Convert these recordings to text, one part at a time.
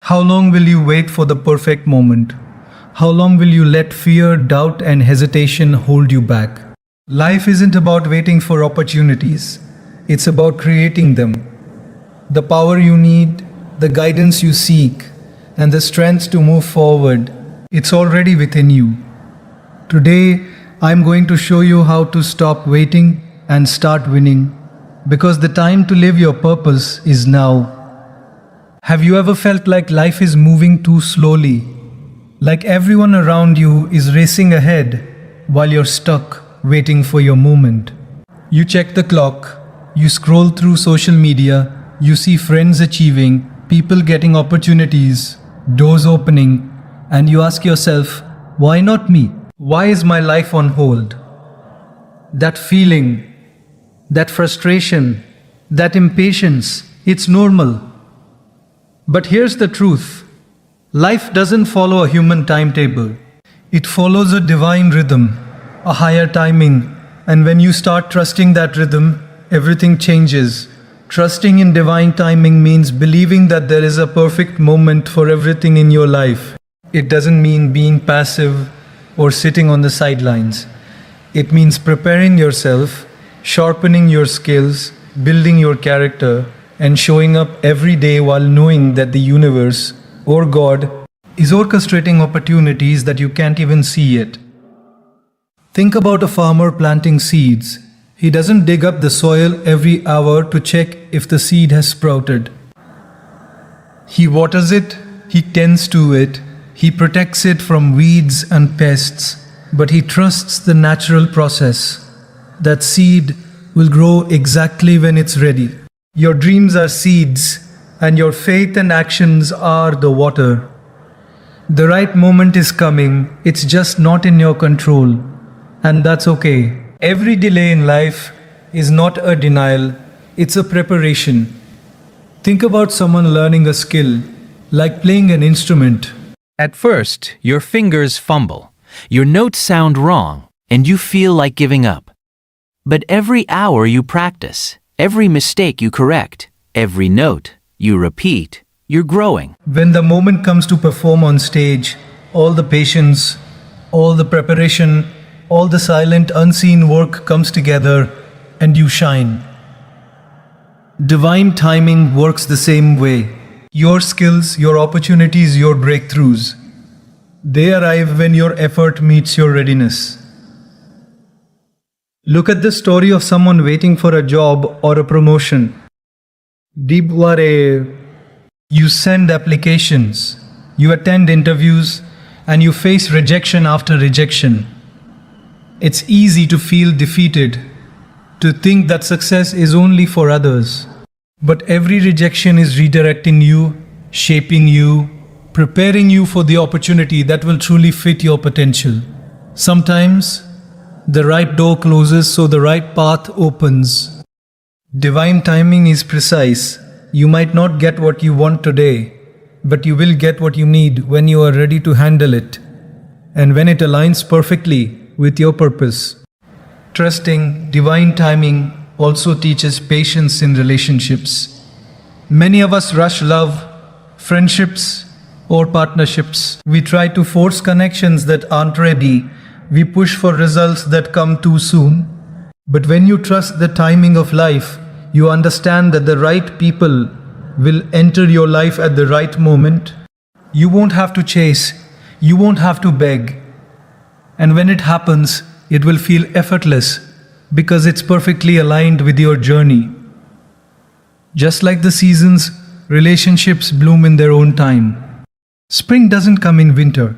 How long will you wait for the perfect moment? How long will you let fear, doubt, and hesitation hold you back? Life isn't about waiting for opportunities, it's about creating them. The power you need, the guidance you seek, and the strength to move forward, it's already within you. Today, I'm going to show you how to stop waiting and start winning, because the time to live your purpose is now. Have you ever felt like life is moving too slowly? Like everyone around you is racing ahead while you're stuck waiting for your moment. You check the clock, you scroll through social media, you see friends achieving, people getting opportunities, doors opening, and you ask yourself, why not me? Why is my life on hold? That feeling, that frustration, that impatience, it's normal. But here's the truth. Life doesn't follow a human timetable. It follows a divine rhythm, a higher timing. And when you start trusting that rhythm, everything changes. Trusting in divine timing means believing that there is a perfect moment for everything in your life. It doesn't mean being passive or sitting on the sidelines. It means preparing yourself, sharpening your skills, building your character, and showing up every day while knowing that the universe, or God, is orchestrating opportunities that you can't even see yet. Think about a farmer planting seeds. He doesn't dig up the soil every hour to check if the seed has sprouted. He waters it, he tends to it, he protects it from weeds and pests, but he trusts the natural process. That seed will grow exactly when it's ready. Your dreams are seeds, and your faith and actions are the water. The right moment is coming, it's just not in your control, and that's okay. Every delay in life is not a denial, it's a preparation. Think about someone learning a skill, like playing an instrument. At first, your fingers fumble, your notes sound wrong, and you feel like giving up. But every hour you practice, every mistake you correct, every note you repeat, you're growing. When the moment comes to perform on stage, all the patience, all the preparation, all the silent, unseen work comes together and you shine. Divine timing works the same way. Your skills, your opportunities, your breakthroughs, they arrive when your effort meets your readiness. Look at the story of someone waiting for a job or a promotion. You send applications, you attend interviews, and you face rejection after rejection. It's easy to feel defeated, to think that success is only for others. But every rejection is redirecting you, shaping you, preparing you for the opportunity that will truly fit your potential. Sometimes, the right door closes so the right path opens. Divine timing is precise. You might not get what you want today, but you will get what you need when you are ready to handle it, and when it aligns perfectly with your purpose. Trusting divine timing also teaches patience in relationships. Many of us rush love, friendships, or partnerships. We try to force connections that aren't ready. We push for results that come too soon. But when you trust the timing of life, you understand that the right people will enter your life at the right moment. You won't have to chase, you won't have to beg. And when it happens, it will feel effortless because it's perfectly aligned with your journey. Just like the seasons, relationships bloom in their own time. Spring doesn't come in winter,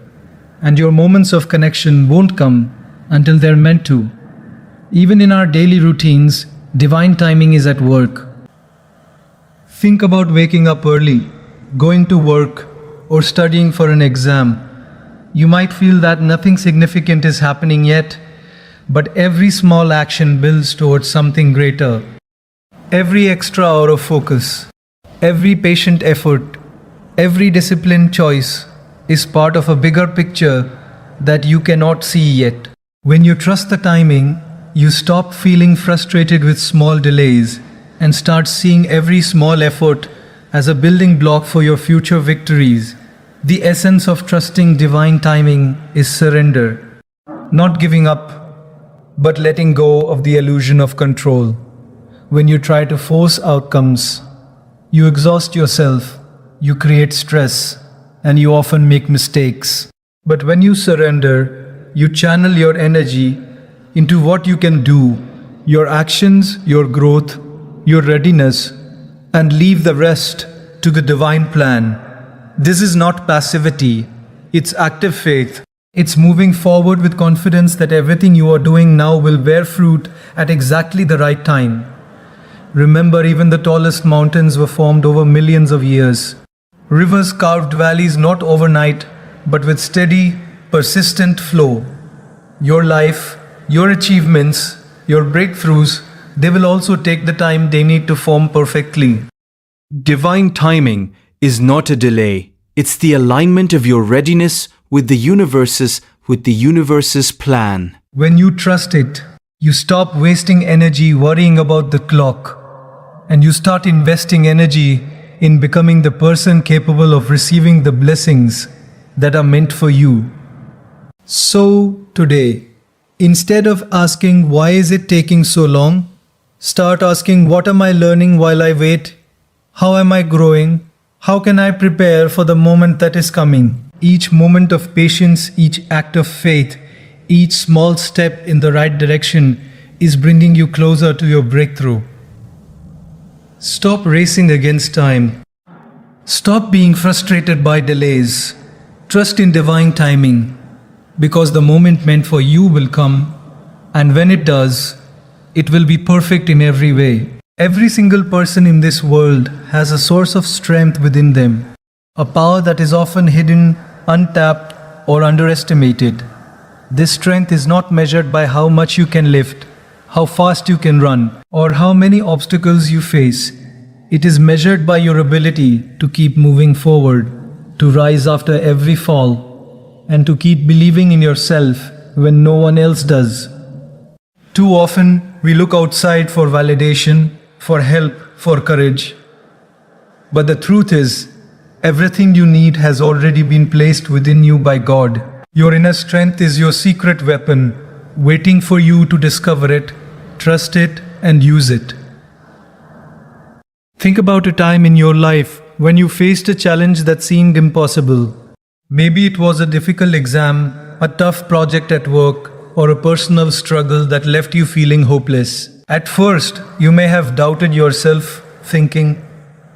and your moments of connection won't come until they're meant to. Even in our daily routines, divine timing is at work. Think about waking up early, going to work, or studying for an exam. You might feel that nothing significant is happening yet, but every small action builds towards something greater. Every extra hour of focus, every patient effort, every disciplined choice is part of a bigger picture that you cannot see yet. When you trust the timing, you stop feeling frustrated with small delays and start seeing every small effort as a building block for your future victories. The essence of trusting divine timing is surrender, not giving up, but letting go of the illusion of control. When you try to force outcomes, you exhaust yourself, you create stress, and you often make mistakes. But when you surrender, you channel your energy into what you can do, your actions, your growth, your readiness, and leave the rest to the divine plan. This is not passivity, it's active faith. It's moving forward with confidence that everything you are doing now will bear fruit at exactly the right time. Remember, even the tallest mountains were formed over millions of years. Rivers carved valleys not overnight, but with steady, persistent flow. Your life, your achievements, your breakthroughs, they will also take the time they need to form perfectly. Divine timing is not a delay. It's the alignment of your readiness with the universe's plan. When you trust it, you stop wasting energy worrying about the clock, and you start investing energy in becoming the person capable of receiving the blessings that are meant for you. So, today, instead of asking why is it taking so long, start asking what am I learning while I wait? How am I growing? How can I prepare for the moment that is coming? Each moment of patience, each act of faith, each small step in the right direction is bringing you closer to your breakthrough. Stop racing against time. Stop being frustrated by delays. Trust in divine timing, because the moment meant for you will come, and when it does, it will be perfect in every way. Every single person in this world has a source of strength within them, a power that is often hidden, untapped, or underestimated. This strength is not measured by how much you can lift, how fast you can run, or how many obstacles you face. It is measured by your ability to keep moving forward, to rise after every fall, and to keep believing in yourself when no one else does. Too often, we look outside for validation, for help, for courage. But the truth is, everything you need has already been placed within you by God. Your inner strength is your secret weapon, waiting for you to discover it, trust it, and use it. Think about a time in your life when you faced a challenge that seemed impossible. Maybe it was a difficult exam, a tough project at work, or a personal struggle that left you feeling hopeless. At first, you may have doubted yourself, thinking,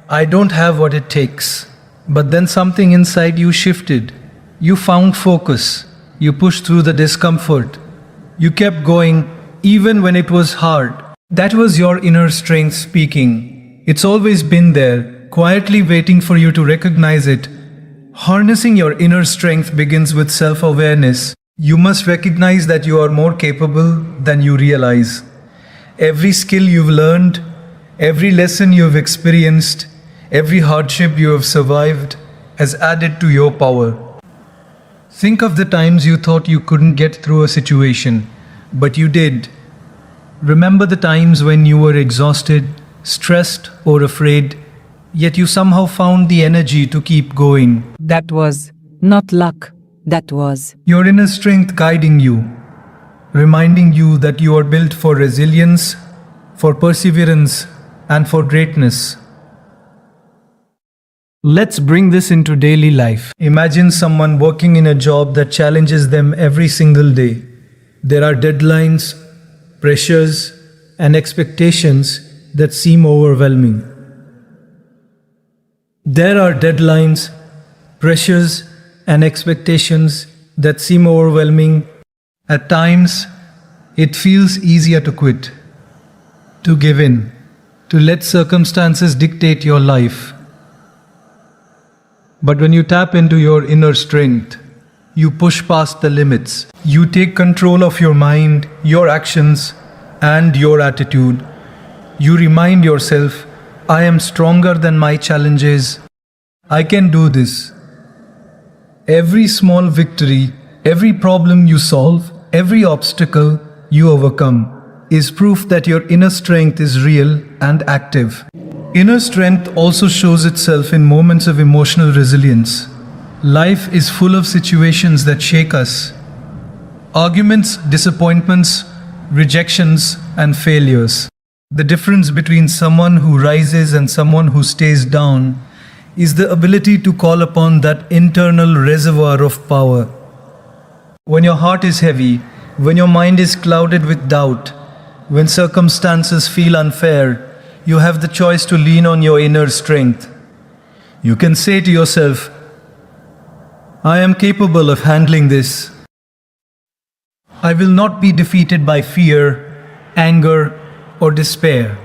I don't have what it takes. But then something inside you shifted. You found focus. You pushed through the discomfort. You kept going even when it was hard. That was your inner strength speaking. It's always been there, quietly waiting for you to recognize it. Harnessing your inner strength begins with self-awareness. You must recognize that you are more capable than you realize. Every skill you've learned, every lesson you've experienced, every hardship you have survived has added to your power. Think of the times you thought you couldn't get through a situation, but you did. Remember the times when you were exhausted, stressed, or afraid, yet you somehow found the energy to keep going. That was not luck. That was Your inner strength guiding you, reminding you that you are built for resilience, for perseverance, and for greatness. Let's bring this into daily life. Imagine someone working in a job that challenges them every single day. There are deadlines, pressures, and expectations that seem overwhelming. There are deadlines, pressures, and expectations that seem overwhelming. At times, it feels easier to quit, to give in, to let circumstances dictate your life. But when you tap into your inner strength, you push past the limits. You take control of your mind, your actions, and your attitude. You remind yourself, I am stronger than my challenges. I can do this. Every small victory, every problem you solve, every obstacle you overcome is proof that your inner strength is real and active. Inner strength also shows itself in moments of emotional resilience. Life is full of situations that shake us. Arguments, disappointments, rejections, and failures. The difference between someone who rises and someone who stays down is the ability to call upon that internal reservoir of power. When your heart is heavy, when your mind is clouded with doubt, when circumstances feel unfair, you have the choice to lean on your inner strength. You can say to yourself, I am capable of handling this. I will not be defeated by fear, anger, or despair.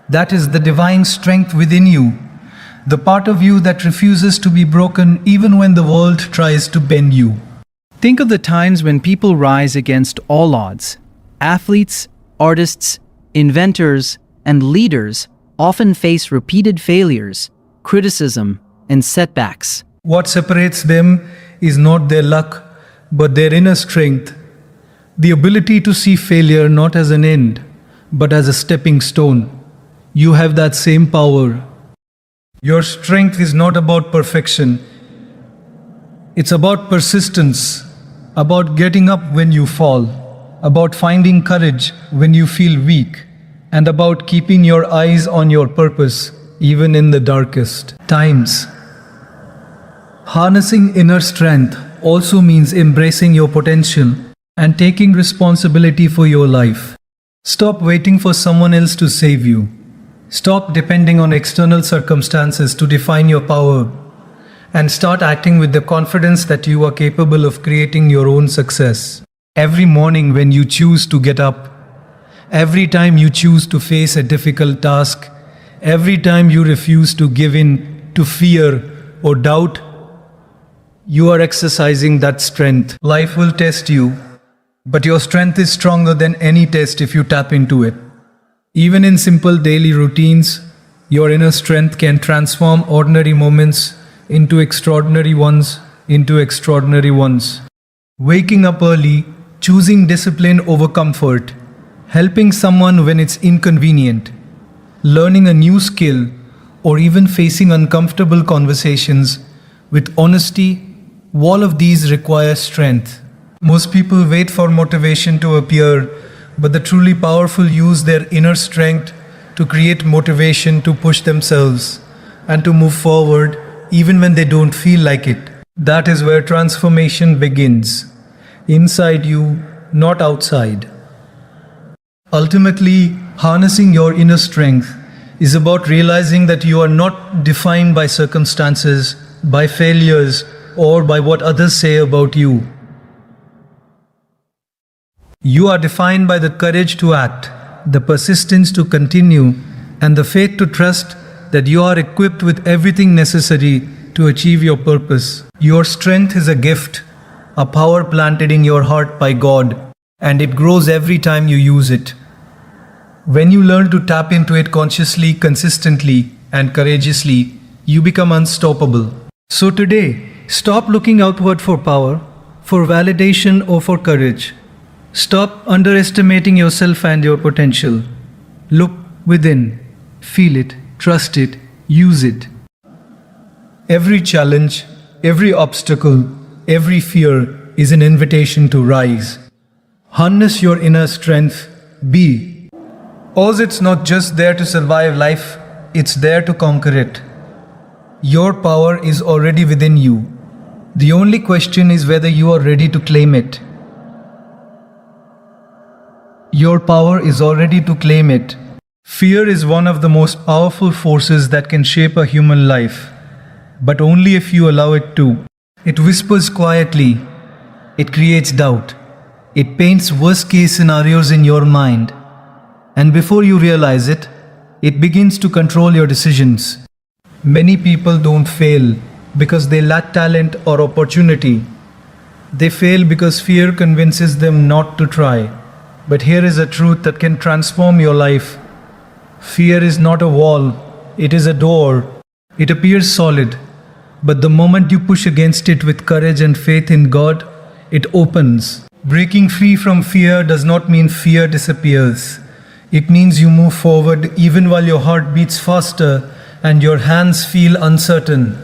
That is the divine strength within you, the part of you that refuses to be broken even when the world tries to bend you. Think of the times when people rise against all odds. Athletes, artists, inventors, and leaders often face repeated failures, criticism, and setbacks. What separates them is not their luck, but their inner strength, the ability to see failure not as an end, but as a stepping stone. You have that same power. Your strength is not about perfection. It's about persistence, about getting up when you fall, about finding courage when you feel weak, and about keeping your eyes on your purpose even in the darkest times. Harnessing inner strength also means embracing your potential and taking responsibility for your life. Stop waiting for someone else to save you. Stop depending on external circumstances to define your power, and start acting with the confidence that you are capable of creating your own success. Every morning when you choose to get up, every time you choose to face a difficult task, every time you refuse to give in to fear or doubt, you are exercising that strength. Life will test you, but your strength is stronger than any test if you tap into it. Even in simple daily routines, your inner strength can transform ordinary moments into extraordinary ones, Waking up early, choosing discipline over comfort, helping someone when it's inconvenient, learning a new skill, or even facing uncomfortable conversations with honesty, all of these require strength. Most people wait for motivation to appear, but the truly powerful use their inner strength to create motivation to push themselves and to move forward even when they don't feel like it. That is where transformation begins. Inside you, not outside. Ultimately, harnessing your inner strength is about realizing that you are not defined by circumstances, by failures, or by what others say about you. You are defined by the courage to act, the persistence to continue, and the faith to trust that you are equipped with everything necessary to achieve your purpose. Your strength is a gift, a power planted in your heart by God, and it grows every time you use it. When you learn to tap into it consciously, consistently, and courageously, you become unstoppable. So today, stop looking outward for power, for validation, or for courage. Stop underestimating yourself and your potential. Look within, feel it, trust it, use it. Every challenge, every obstacle, every fear is an invitation to rise. Harness your inner strength, be. Oz, it's not just there to survive life, it's there to conquer it. Your power is already within you. The only question is whether you are ready to claim it. Your power is already to claim it. Fear is one of the most powerful forces that can shape a human life, but only if you allow it to. It whispers quietly. It creates doubt. It paints worst-case scenarios in your mind. And before you realize it, it begins to control your decisions. Many people don't fail because they lack talent or opportunity. They fail because fear convinces them not to try. But here is a truth that can transform your life. Fear is not a wall, it is a door. It appears solid, but the moment you push against it with courage and faith in God, it opens. Breaking free from fear does not mean fear disappears. It means you move forward even while your heart beats faster and your hands feel uncertain.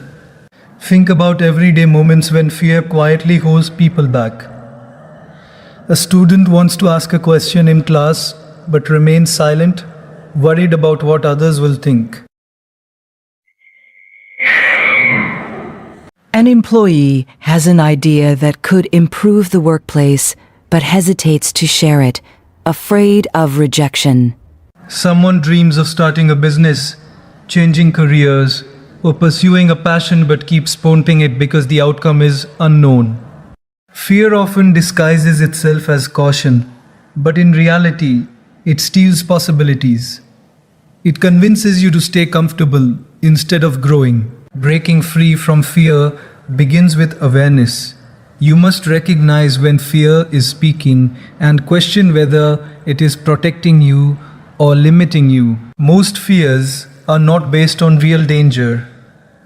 Think about everyday moments when fear quietly holds people back. A student wants to ask a question in class but remains silent, worried about what others will think. An employee has an idea that could improve the workplace but hesitates to share it, afraid of rejection. Someone dreams of starting a business, changing careers, or pursuing a passion but keeps postponing it because the outcome is unknown. Fear often disguises itself as caution, but in reality, it steals possibilities. It convinces you to stay comfortable instead of growing. Breaking free from fear begins with awareness. You must recognize when fear is speaking and question whether it is protecting you or limiting you. Most fears are not based on real danger,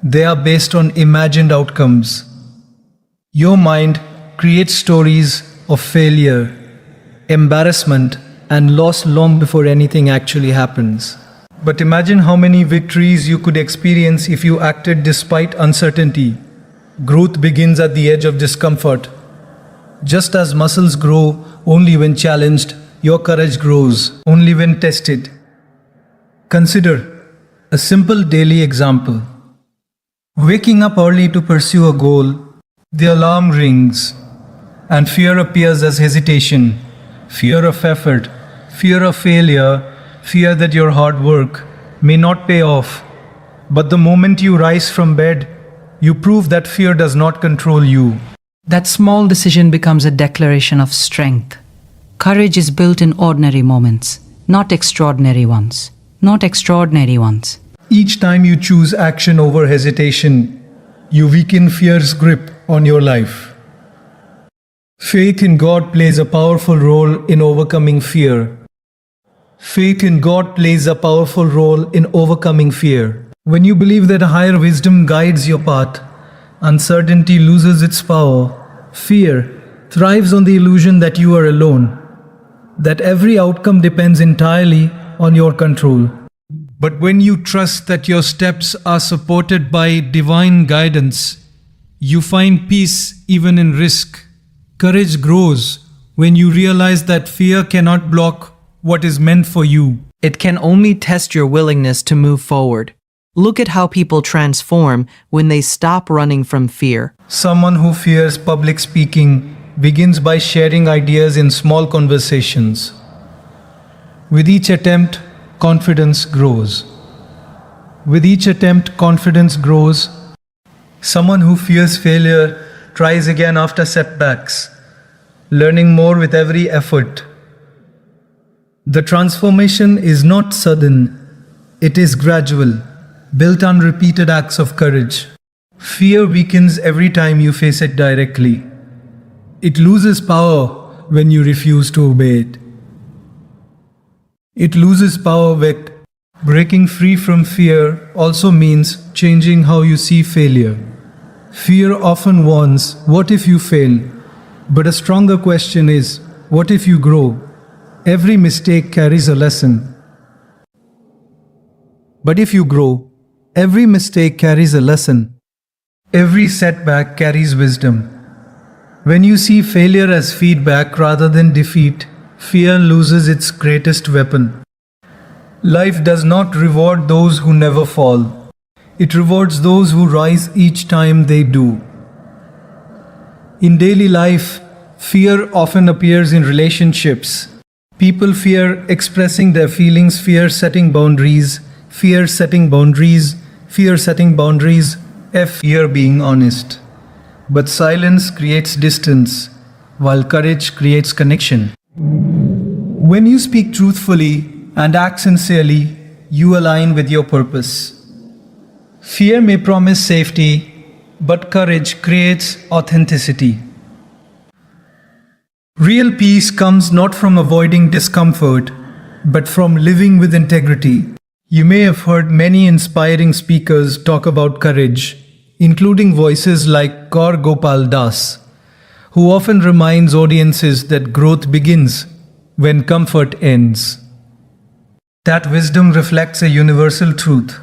they are based on imagined outcomes. Your mind creates stories of failure, embarrassment, and loss long before anything actually happens. But imagine how many victories you could experience if you acted despite uncertainty. Growth begins at the edge of discomfort. Just as muscles grow only when challenged, your courage grows only when tested. Consider a simple daily example. Waking up early to pursue a goal, the alarm rings, and fear appears as hesitation, fear of effort, fear of failure, fear that your hard work may not pay off. But the moment you rise from bed, you prove that fear does not control you. That small decision becomes a declaration of strength. Courage is built in ordinary moments, not extraordinary ones. Not extraordinary ones. Each time you choose action over hesitation, you weaken fear's grip on your life. Faith in God plays a powerful role in overcoming fear. Faith in God plays a powerful role in overcoming fear. When you believe that a higher wisdom guides your path, uncertainty loses its power. Fear thrives on the illusion that you are alone, that every outcome depends entirely on your control. But when you trust that your steps are supported by divine guidance, you find peace even in risk. Courage grows when you realize that fear cannot block what is meant for you. It can only test your willingness to move forward. Look at how people transform when they stop running from fear. Someone who fears public speaking begins by sharing ideas in small conversations. With each attempt, confidence grows. With each attempt, confidence grows. Someone who fears failure tries again after setbacks, learning more with every effort. The transformation is not sudden, it is gradual, built on repeated acts of courage. Fear weakens every time you face it directly. It loses power when you refuse to obey it. It loses power with breaking free from fear also means changing how you see failure. Fear often warns, what if you fail? But a stronger question is, what if you grow? Every mistake carries a lesson. But if you grow, every mistake carries a lesson. Every setback carries wisdom. When you see failure as feedback rather than defeat, fear loses its greatest weapon. Life does not reward those who never fall. It rewards those who rise each time they do. In daily life, fear often appears in relationships. People fear expressing their feelings, fear setting boundaries, fear setting boundaries, fear setting boundaries, fear being honest. But silence creates distance, while courage creates connection. When you speak truthfully and act sincerely, you align with your purpose. Fear may promise safety, but courage creates authenticity. Real peace comes not from avoiding discomfort, but from living with integrity. You may have heard many inspiring speakers talk about courage, including voices like Gaur Gopal, who often reminds audiences that growth begins when comfort ends. That wisdom reflects a universal truth.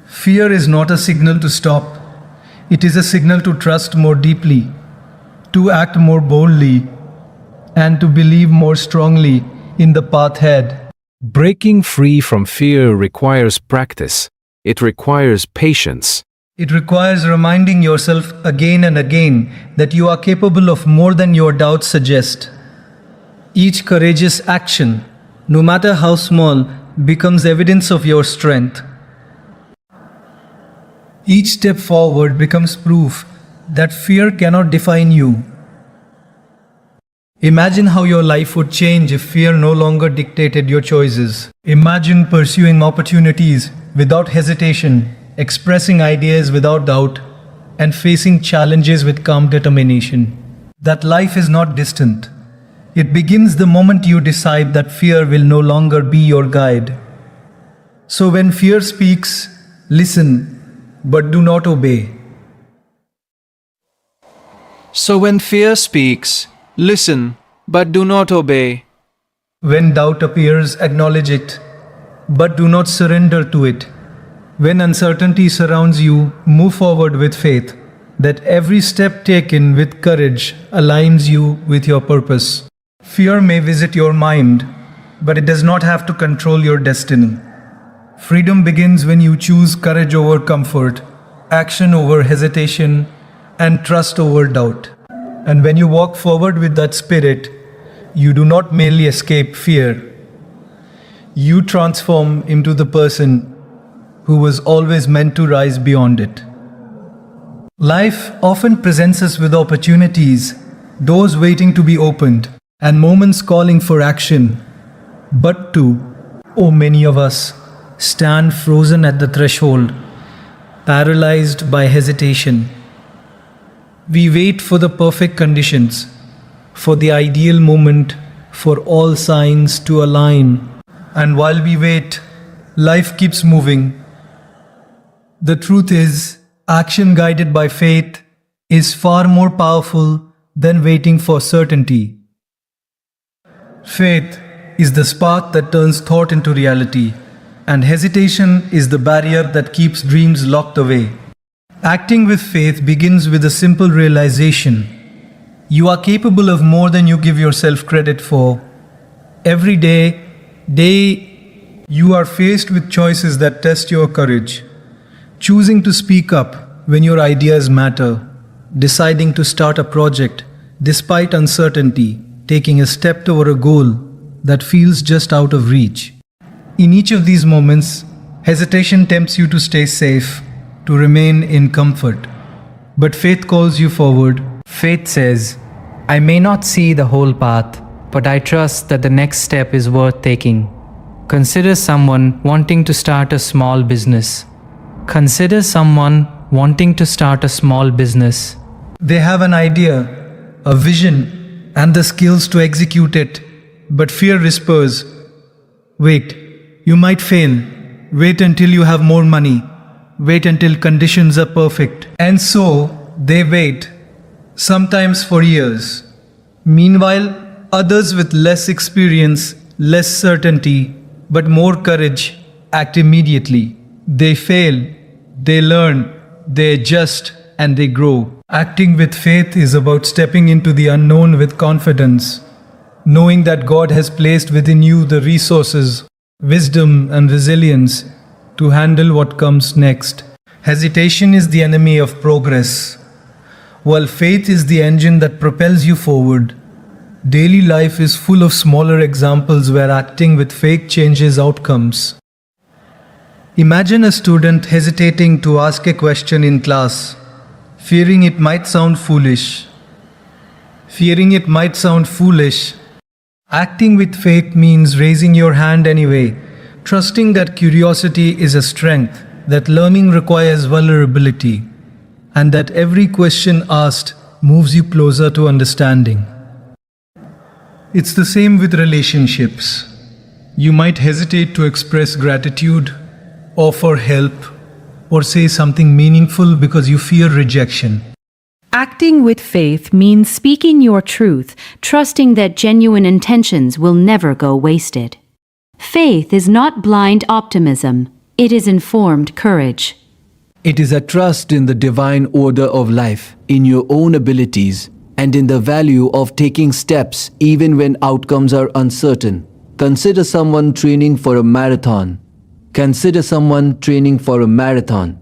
Fear is not a signal to stop, it is a signal to trust more deeply, to act more boldly, and to believe more strongly in the path ahead. Breaking free from fear requires practice. It requires patience. It requires reminding yourself again and again that you are capable of more than your doubts suggest. Each courageous action, no matter how small, becomes evidence of your strength. Each step forward becomes proof that fear cannot define you. Imagine how your life would change if fear no longer dictated your choices. Imagine pursuing opportunities without hesitation, expressing ideas without doubt, and facing challenges with calm determination. That life is not distant. It begins the moment you decide that fear will no longer be your guide. So when fear speaks, listen, but do not obey. So when fear speaks, listen, but do not obey. When doubt appears, acknowledge it, but do not surrender to it. When uncertainty surrounds you, move forward with faith that every step taken with courage aligns you with your purpose. Fear may visit your mind, but it does not have to control your destiny. Freedom begins when you choose courage over comfort, action over hesitation, and trust over doubt. And when you walk forward with that spirit, you do not merely escape fear. You transform into the person who was always meant to rise beyond it. Life often presents us with opportunities, doors waiting to be opened, and moments calling for action. But many of us stand frozen at the threshold, paralyzed by hesitation. We wait for the perfect conditions, for the ideal moment, for all signs to align. And while we wait, life keeps moving. The truth is, action guided by faith is far more powerful than waiting for certainty. Faith is the spark that turns thought into reality, and hesitation is the barrier that keeps dreams locked away. Acting with faith begins with a simple realization. You are capable of more than you give yourself credit for. Every day, you are faced with choices that test your courage. Choosing to speak up when your ideas matter, deciding to start a project despite uncertainty, taking a step toward a goal that feels just out of reach. In each of these moments, hesitation tempts you to stay safe, to remain in comfort. But faith calls you forward. Faith says, I may not see the whole path, but I trust that the next step is worth taking. Consider someone wanting to start a small business. They have an idea, a vision, and the skills to execute it. But fear whispers, wait, you might fail. Wait until you have more money. Wait until conditions are perfect. And so they wait, sometimes for years. Meanwhile, others with less experience, less certainty, but more courage act immediately. They fail, they learn, they adjust, and they grow. Acting with faith is about stepping into the unknown with confidence, knowing that God has placed within you the resources, wisdom, and resilience to handle what comes next. Hesitation is the enemy of progress, while faith is the engine that propels you forward. Daily life is full of smaller examples where acting with faith changes outcomes. Imagine a student hesitating to ask a question in class, fearing it might sound foolish. Acting with faith means raising your hand anyway, trusting that curiosity is a strength, that learning requires vulnerability, and that every question asked moves you closer to understanding. It's the same with relationships. You might hesitate to express gratitude, offer help, or say something meaningful because you fear rejection. Acting with faith means speaking your truth, trusting that genuine intentions will never go wasted. Faith is not blind optimism, it is informed courage. It is a trust in the divine order of life, in your own abilities, and in the value of taking steps even when outcomes are uncertain. Consider someone training for a marathon. Consider someone training for a marathon.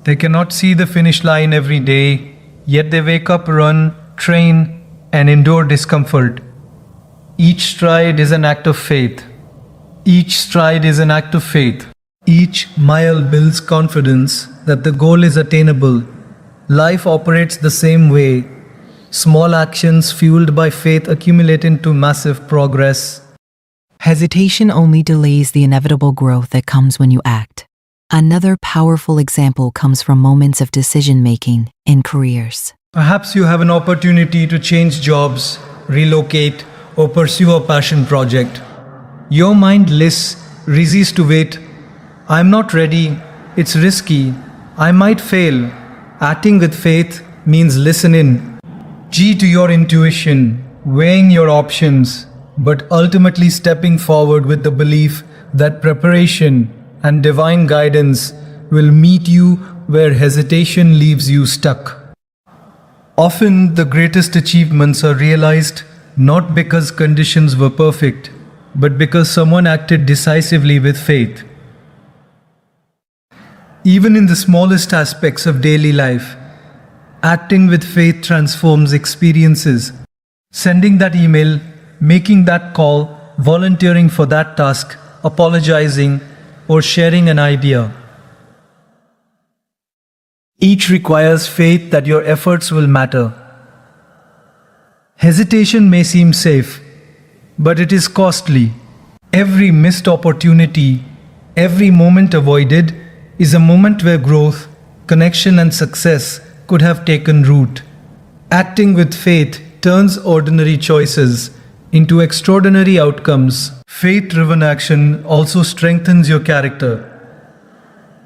They cannot see the finish line every day, yet they wake up, run, train, and endure discomfort. Each stride is an act of faith. Each stride is an act of faith. Each mile builds confidence that the goal is attainable. Life operates the same way. Small actions fueled by faith accumulate into massive progress. Hesitation only delays the inevitable growth that comes when you act. Another powerful example comes from moments of decision-making in careers. Perhaps you have an opportunity to change jobs, relocate, or pursue a passion project. Your mind resists to wait. I'm not ready. It's risky. I might fail. Acting with faith means listening to your intuition, weighing your options, but ultimately stepping forward with the belief that preparation and divine guidance will meet you where hesitation leaves you stuck. Often, the greatest achievements are realized not because conditions were perfect, but because someone acted decisively with faith. Even in the smallest aspects of daily life, acting with faith transforms experiences. Sending that email, making that call, volunteering for that task, apologizing, or sharing an idea. Each requires faith that your efforts will matter. Hesitation may seem safe, but it is costly. Every missed opportunity, every moment avoided, is a moment where growth, connection, and success could have taken root. Acting with faith turns ordinary choices into extraordinary outcomes. Faith-driven action also strengthens your character.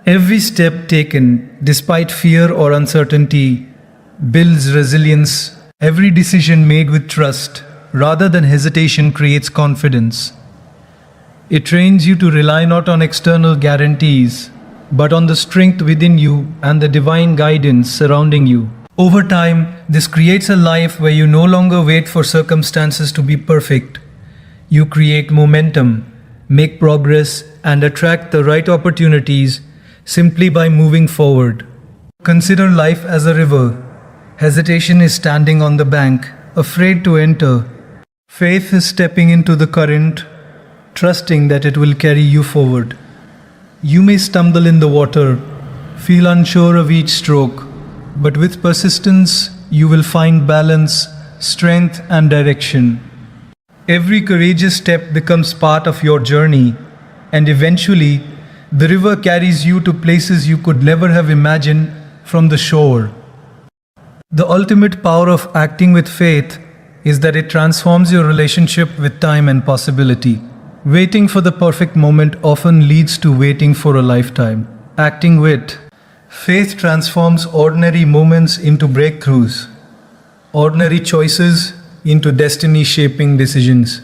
Every step taken, despite fear or uncertainty, builds resilience. Every decision made with trust, rather than hesitation, creates confidence. It trains you to rely not on external guarantees, but on the strength within you and the divine guidance surrounding you. Over time, this creates a life where you no longer wait for circumstances to be perfect. You create momentum, make progress, and attract the right opportunities simply by moving forward. Consider life as a river. Hesitation is standing on the bank, afraid to enter. Faith is stepping into the current, trusting that it will carry you forward. You may stumble in the water, feel unsure of each stroke, but with persistence, you will find balance, strength, and direction. Every courageous step becomes part of your journey, and eventually, the river carries you to places you could never have imagined from the shore. The ultimate power of acting with faith is that it transforms your relationship with time and possibility. Waiting for the perfect moment often leads to waiting for a lifetime. Acting with faith transforms ordinary moments into breakthroughs, ordinary choices into destiny-shaping decisions.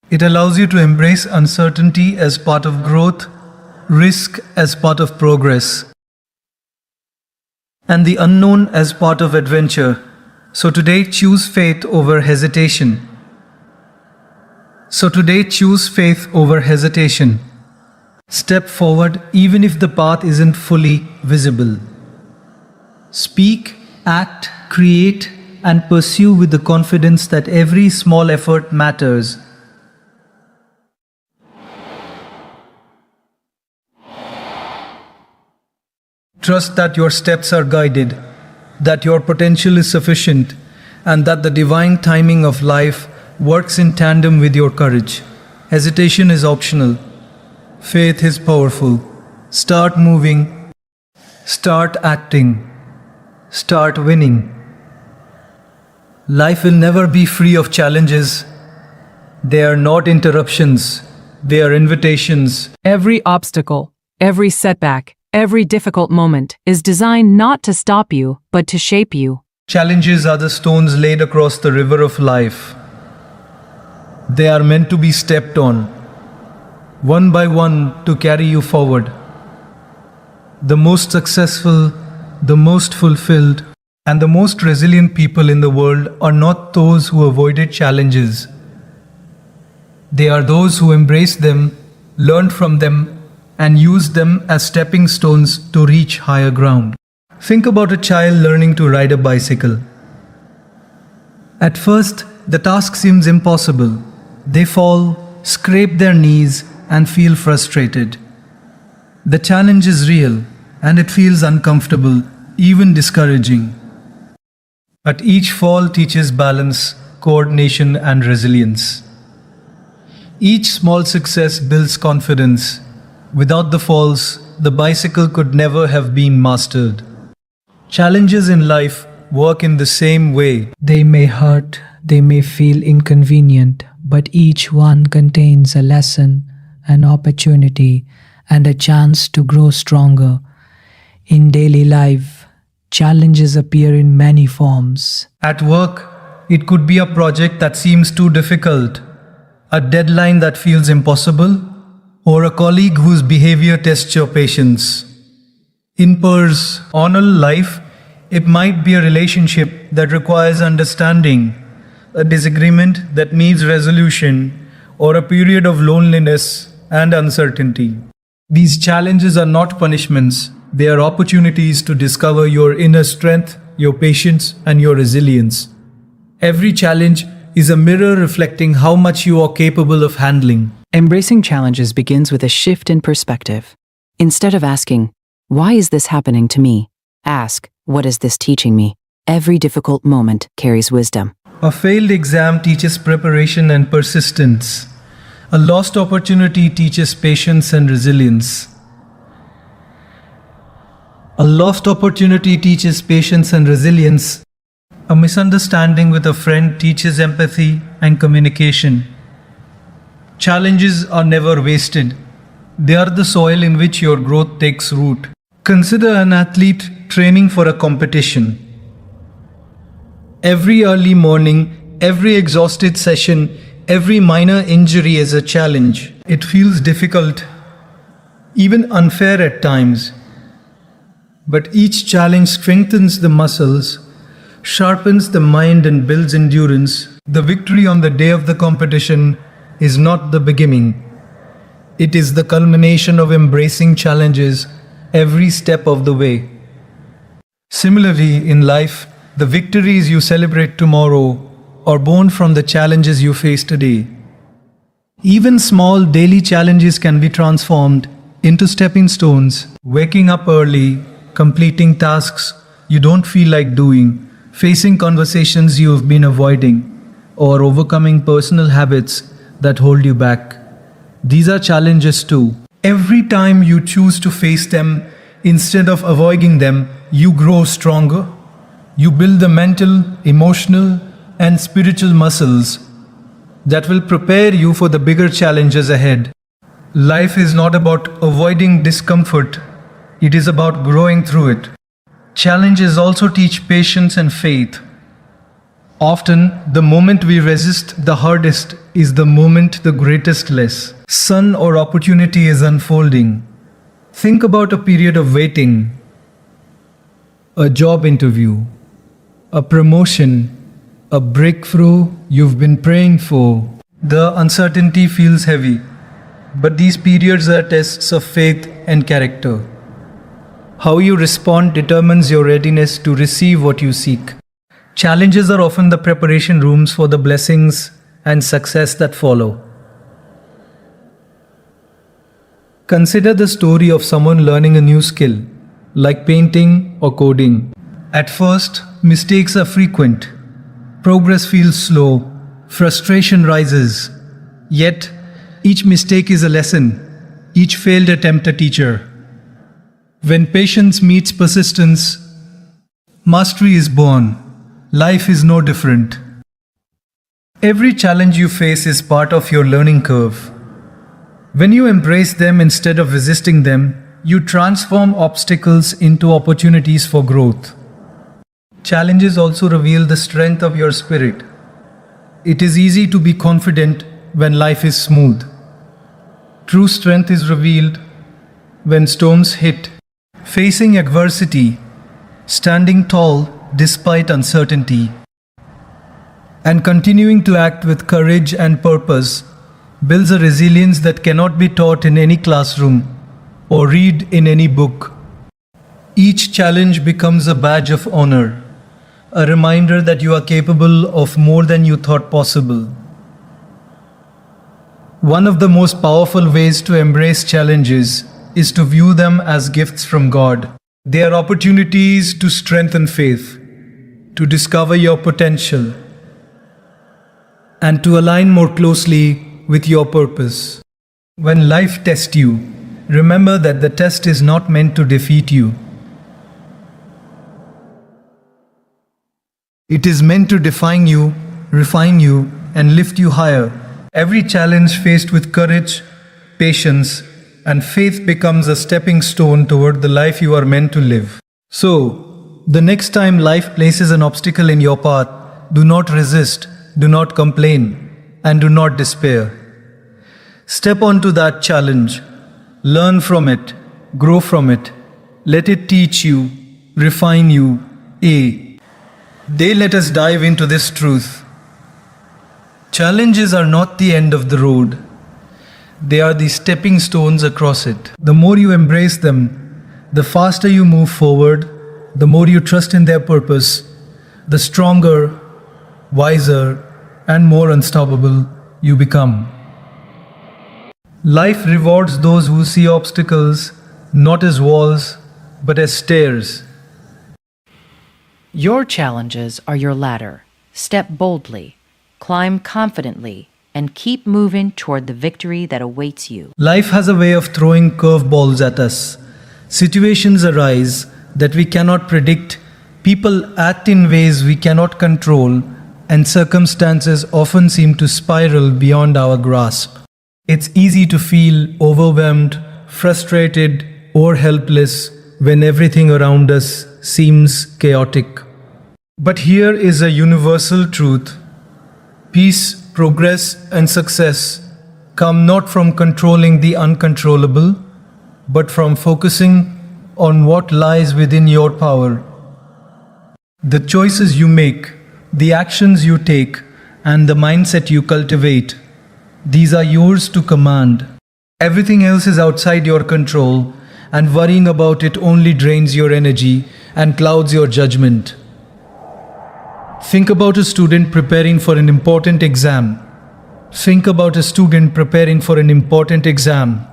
It allows you to embrace uncertainty as part of growth, risk as part of progress, and the unknown as part of adventure. So today, choose faith over hesitation. Step forward even if the path isn't fully visible. Speak, act, create, and pursue with the confidence that every small effort matters. Trust that your steps are guided, that your potential is sufficient, and that the divine timing of life works in tandem with your courage. Hesitation is optional. Faith is powerful. Start moving. Start acting. Start winning. Life will never be free of challenges. They are not interruptions. They are invitations. Every obstacle, every setback, every difficult moment is designed not to stop you, but to shape you. Challenges are the stones laid across the river of life. They are meant to be stepped on. one by one to carry you forward. The most successful, the most fulfilled, and the most resilient people in the world are not those who avoided challenges. They are those who embraced them, learned from them, and used them as stepping stones to reach higher ground. Think about a child learning to ride a bicycle. At first, the task seems impossible. They fall, scrape their knees, and feel frustrated. The challenge is real, and it feels uncomfortable, even discouraging. But each fall teaches balance, coordination, and resilience. Each small success builds confidence. Without the falls, the bicycle could never have been mastered. Challenges in life work in the same way. They may hurt, they may feel inconvenient, but each one contains a lesson, an opportunity, and a chance to grow stronger. In daily life, challenges appear in many forms. At work, it could be a project that seems too difficult, a deadline that feels impossible, or a colleague whose behavior tests your patience. In personal life, it might be a relationship that requires understanding, a disagreement that needs resolution, or a period of loneliness and uncertainty. These challenges are not punishments, they are opportunities to discover your inner strength, your patience, and your resilience. Every challenge is a mirror reflecting how much you are capable of handling. Embracing challenges begins with a shift in perspective. Instead of asking, "Why is this happening to me?" ask, "What is this teaching me?" Every difficult moment carries wisdom. A failed exam teaches preparation and persistence. A lost opportunity teaches patience and resilience. A lost opportunity teaches patience and resilience. A misunderstanding with a friend teaches empathy and communication. Challenges are never wasted. They are the soil in which your growth takes root. Consider an athlete training for a competition. Every early morning, every exhausted session, every minor injury is a challenge. It feels difficult, even unfair at times. But each challenge strengthens the muscles, sharpens the mind, and builds endurance. The victory on the day of the competition is not the beginning. It is the culmination of embracing challenges every step of the way. Similarly, in life, the victories you celebrate tomorrow are born from the challenges you face today. Even small daily challenges can be transformed into stepping stones. Waking up early, completing tasks you don't feel like doing, facing conversations you have been avoiding, or overcoming personal habits that hold you back. These are challenges too. Every time you choose to face them instead of avoiding them, you grow stronger. You build the mental, emotional, and spiritual muscles that will prepare you for the bigger challenges ahead. Life is not about avoiding discomfort, it is about growing through it. Challenges also teach patience and faith. Often, the moment we resist the hardest is the moment the greatest lesson or opportunity is unfolding. Think about a period of waiting, a job interview, a promotion, a breakthrough you've been praying for. The uncertainty feels heavy, but these periods are tests of faith and character. How you respond determines your readiness to receive what you seek. Challenges are often the preparation rooms for the blessings and success that follow. Consider the story of someone learning a new skill, like painting or coding. At first, mistakes are frequent. Progress feels slow. Frustration rises. Yet, each mistake is a lesson. Each failed attempt a teacher. When patience meets persistence, mastery is born. Life is no different. Every challenge you face is part of your learning curve. When you embrace them instead of resisting them, you transform obstacles into opportunities for growth. Challenges also reveal the strength of your spirit. It is easy to be confident when life is smooth. True strength is revealed when storms hit. Facing adversity, standing tall despite uncertainty, and continuing to act with courage and purpose builds a resilience that cannot be taught in any classroom or read in any book. Each challenge becomes a badge of honor, a reminder that you are capable of more than you thought possible. One of the most powerful ways to embrace challenges is to view them as gifts from God. They are opportunities to strengthen faith, to discover your potential, and to align more closely with your purpose. When life tests you, remember that the test is not meant to defeat you. It is meant to define you, refine you, and lift you higher. Every challenge faced with courage, patience, and faith becomes a stepping stone toward the life you are meant to live. So, the next time life places an obstacle in your path, do not resist, do not complain, and do not despair. Step onto that challenge, learn from it, grow from it, let it teach you, refine you. Today, let us dive into this truth. Challenges are not the end of the road. They are the stepping stones across it. The more you embrace them, the faster you move forward, the more you trust in their purpose, the stronger, wiser, and more unstoppable you become. Life rewards those who see obstacles not as walls, but as stairs. Your challenges are your ladder. Step boldly, climb confidently, and keep moving toward the victory that awaits you. Life has a way of throwing curveballs at us. Situations arise that we cannot predict, people act in ways we cannot control, and circumstances often seem to spiral beyond our grasp. It's easy to feel overwhelmed, frustrated, or helpless when everything around us seems chaotic. But here is a universal truth. Peace, progress, and success come not from controlling the uncontrollable, but from focusing on what lies within your power. The choices you make, the actions you take, and the mindset you cultivate, these are yours to command. Everything else is outside your control, and worrying about it only drains your energy and clouds your judgment. Think about a student preparing for an important exam. Think about a student preparing for an important exam.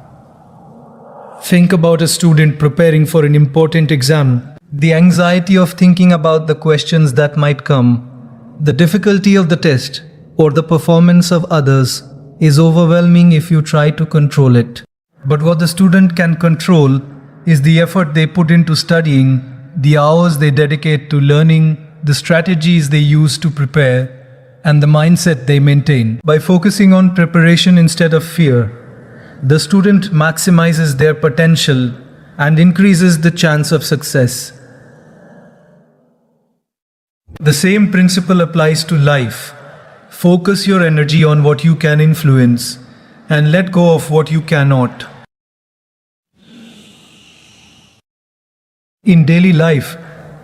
Think about a student preparing for an important exam. The anxiety of thinking about the questions that might come, the difficulty of the test, or the performance of others is overwhelming if you try to control it. But what the student can control is the effort they put into studying, the hours they dedicate to learning, the strategies they use to prepare, and the mindset they maintain. By focusing on preparation instead of fear, the student maximizes their potential and increases the chance of success. The same principle applies to life. Focus your energy on what you can influence and let go of what you cannot. In daily life,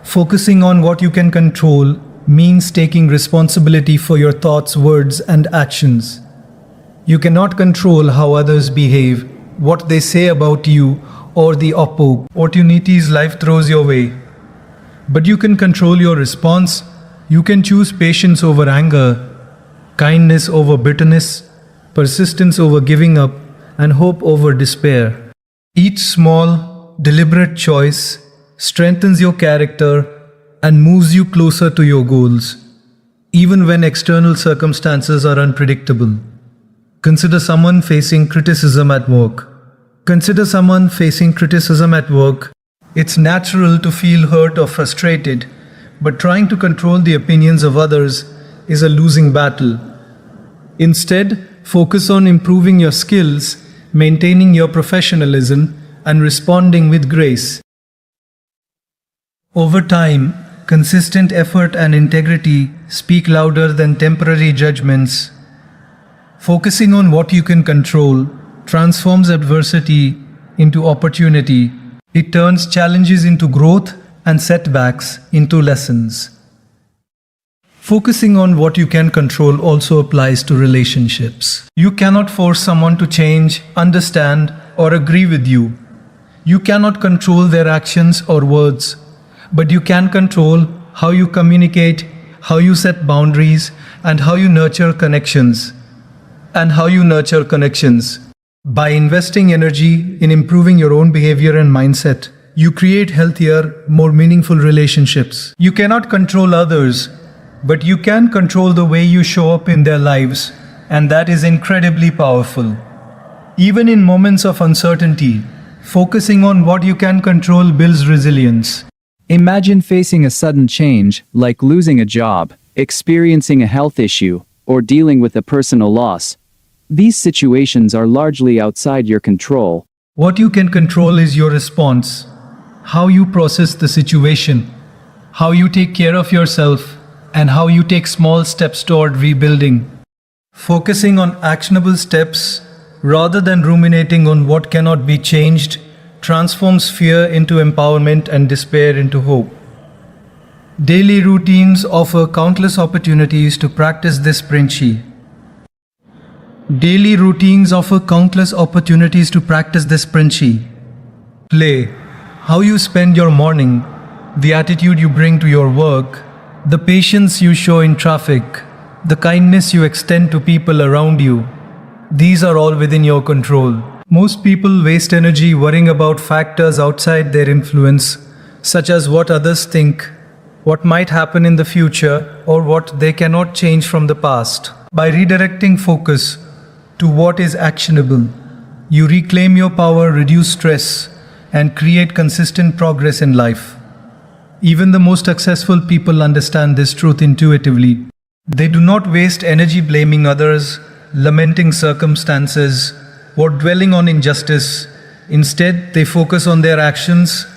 focusing on what you can control means taking responsibility for your thoughts, words, and actions. You cannot control how others behave, what they say about you, or the opportunities life throws your way. But you can control your response. You can choose patience over anger, kindness over bitterness, persistence over giving up, and hope over despair. Each small, deliberate choice strengthens your character and moves you closer to your goals, even when external circumstances are unpredictable. Consider someone facing criticism at work. It's natural to feel hurt or frustrated, but trying to control the opinions of others is a losing battle. Instead, focus on improving your skills, maintaining your professionalism, and responding with grace. Over time, consistent effort and integrity speak louder than temporary judgments. Focusing on what you can control transforms adversity into opportunity. It turns challenges into growth and setbacks into lessons. Focusing on what you can control also applies to relationships. You cannot force someone to change, understand, or agree with you. You cannot control their actions or words, but you can control how you communicate, how you set boundaries, and how you nurture connections. By investing energy in improving your own behavior and mindset, you create healthier, more meaningful relationships. You cannot control others, but you can control the way you show up in their lives, and that is incredibly powerful. Even in moments of uncertainty, focusing on what you can control builds resilience. Imagine facing a sudden change, like losing a job, experiencing a health issue, or dealing with a personal loss. These situations are largely outside your control. What you can control is your response, how you process the situation, how you take care of yourself, and how you take small steps toward rebuilding. Focusing on actionable steps rather than ruminating on what cannot be changed transforms fear into empowerment and despair into hope. Daily routines offer countless opportunities to practice this principle. Play, how you spend your morning, the attitude you bring to your work, the patience you show in traffic, the kindness you extend to people around you. These are all within your control. Most people waste energy worrying about factors outside their influence, such as what others think, what might happen in the future, or what they cannot change from the past. By redirecting focus to what is actionable, you reclaim your power, reduce stress, and create consistent progress in life. Even the most successful people understand this truth intuitively. They do not waste energy blaming others, lamenting circumstances, or dwelling on injustice. Instead, they focus on their actions,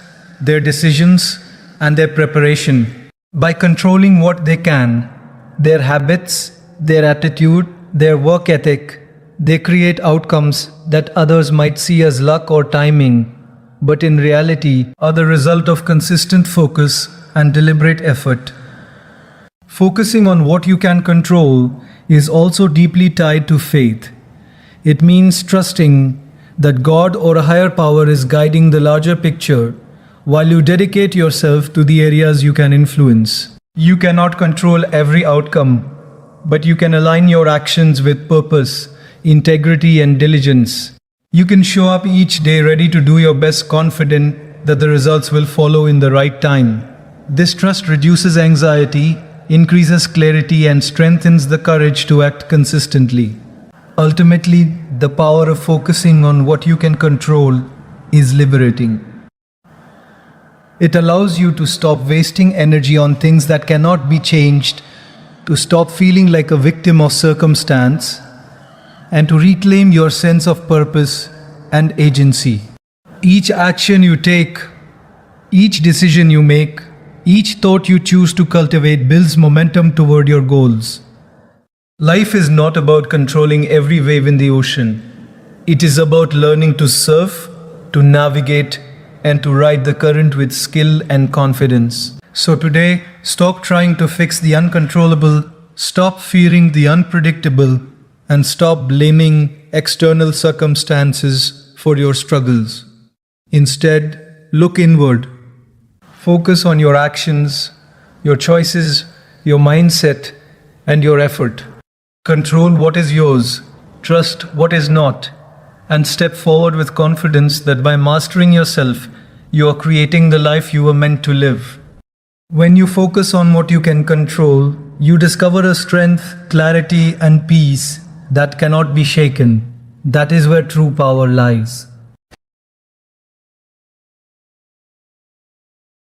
their decisions, and their preparation. By controlling what they can, their habits, their attitude, their work ethic, they create outcomes that others might see as luck or timing, but in reality are the result of consistent focus and deliberate effort. Focusing on what you can control is also deeply tied to faith. It means trusting that God or a higher power is guiding the larger picture while you dedicate yourself to the areas you can influence. You cannot control every outcome, but you can align your actions with purpose, integrity, and diligence. You can show up each day ready to do your best, confident that the results will follow in the right time. This trust reduces anxiety, increases clarity, and strengthens the courage to act consistently. Ultimately, the power of focusing on what you can control is liberating. It allows you to stop wasting energy on things that cannot be changed, to stop feeling like a victim of circumstance, and to reclaim your sense of purpose and agency. Each action you take, each decision you make, each thought you choose to cultivate builds momentum toward your goals. Life is not about controlling every wave in the ocean. It is about learning to surf, to navigate, and to ride the current with skill and confidence. So today, stop trying to fix the uncontrollable, stop fearing the unpredictable, and stop blaming external circumstances for your struggles. Instead, look inward. Focus on your actions, your choices, your mindset, and your effort. Control what is yours, trust what is not, and step forward with confidence that by mastering yourself, you are creating the life you were meant to live. When you focus on what you can control, you discover a strength, clarity, and peace that cannot be shaken. That is where true power lies.